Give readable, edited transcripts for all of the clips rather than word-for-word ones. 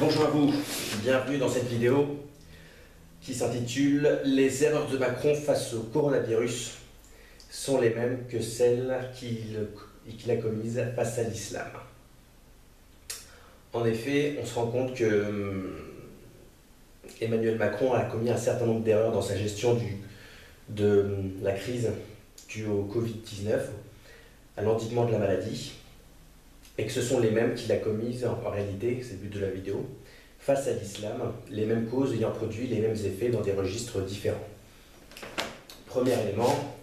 Bonjour à vous, bienvenue dans cette vidéo qui s'intitule « Les erreurs de Macron face au coronavirus sont les mêmes que celles qu'il a commises face à l'islam ». En effet, on se rend compte que Emmanuel Macron a commis un certain nombre d'erreurs dans sa gestion de la crise due au Covid-19, à l'endiguement de la maladie, et que ce sont les mêmes qu'il a commises en réalité, c'est le but de la vidéo, face à l'islam, les mêmes causes ayant produit les mêmes effets dans des registres différents. Premier élément,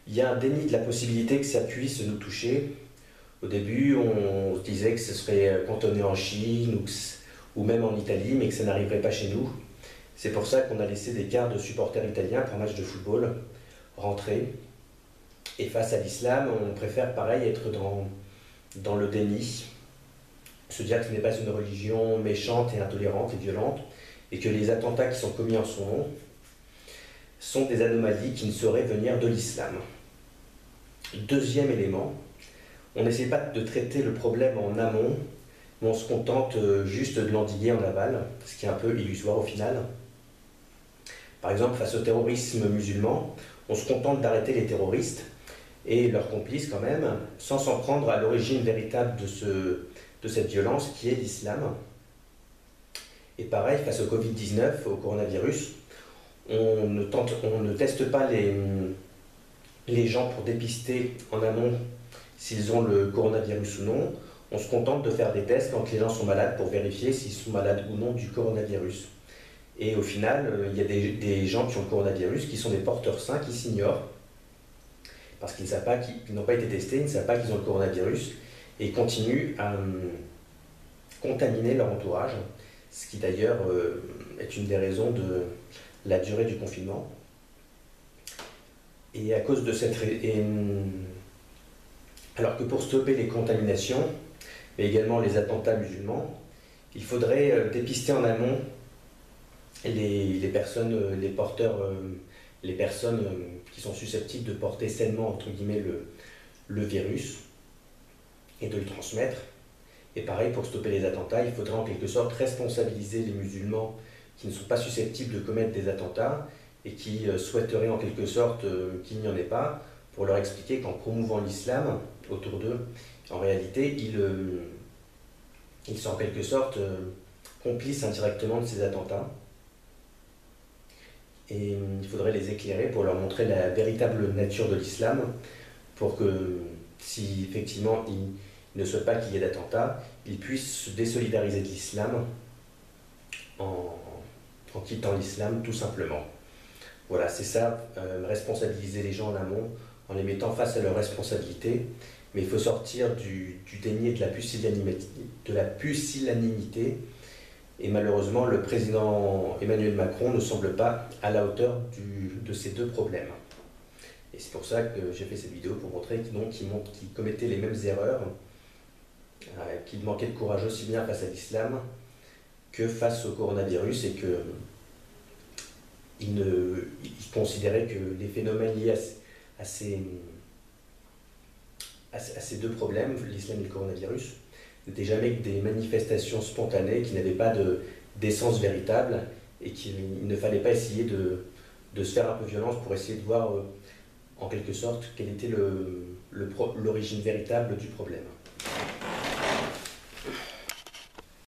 il y a un déni de la possibilité que ça puisse nous toucher. Au début, on se disait que ce serait cantonné en Chine ou même en Italie, mais que ça n'arriverait pas chez nous. C'est pour ça qu'on a laissé des quarts de supporters italiens pour un match de football rentrer. Et face à l'islam, on préfère pareil être dans le déni, se dire que ce n'est pas une religion méchante et intolérante et violente, et que les attentats qui sont commis en son nom sont des anomalies qui ne sauraient venir de l'islam. Deuxième élément, on n'essaie pas de traiter le problème en amont, mais on se contente juste de l'endiguer en aval, ce qui est un peu illusoire au final. Par exemple, face au terrorisme musulman, on se contente d'arrêter les terroristes et leurs complices quand même, sans s'en prendre à l'origine véritable de cette violence qui est l'islam. Et pareil, face au Covid-19, au coronavirus, on ne teste pas les gens pour dépister en amont s'ils ont le coronavirus ou non. On se contente de faire des tests quand les gens sont malades pour vérifier s'ils sont malades ou non du coronavirus. Et au final, il y a des gens qui ont le coronavirus qui sont des porteurs sains qui s'ignorent parce qu'ils n'ont pas été testés, ils ne savent pas qu'ils ont le coronavirus et continuent à contaminer leur entourage, ce qui d'ailleurs est une des raisons de la durée du confinement. Et à cause de cette... alors que pour stopper les contaminations, mais également les attentats musulmans, il faudrait dépister en amont les personnes qui sont susceptibles de porter sainement entre guillemets le virus et de le transmettre. Et pareil, pour stopper les attentats, il faudrait en quelque sorte responsabiliser les musulmans qui ne sont pas susceptibles de commettre des attentats et qui souhaiteraient en quelque sorte qu'il n'y en ait pas, pour leur expliquer qu'en promouvant l'islam autour d'eux, en réalité, ils sont en quelque sorte complices indirectement de ces attentats. Et il faudrait les éclairer pour leur montrer la véritable nature de l'islam, pour que si effectivement ils ne souhaitent pas qu'il y ait d'attentats, ils puissent se désolidariser de l'islam en quittant l'islam tout simplement. Voilà, c'est ça, responsabiliser les gens en amont, en les mettant face à leurs responsabilités, mais il faut sortir du déni et de la pusillanimité. Et malheureusement, le président Emmanuel Macron ne semble pas à la hauteur de ces deux problèmes. Et c'est pour ça que j'ai fait cette vidéo, pour montrer qu'il commettait les mêmes erreurs, qu'il manquait de courage aussi bien face à l'islam que face au coronavirus, et qu'il considérait que les phénomènes liés à ces deux problèmes, l'islam et le coronavirus, n'étaient jamais que des manifestations spontanées qui n'avaient pas d'essence véritable, et qu'il ne fallait pas essayer de se faire un peu violence pour essayer de voir en quelque sorte quelle était l'origine véritable du problème.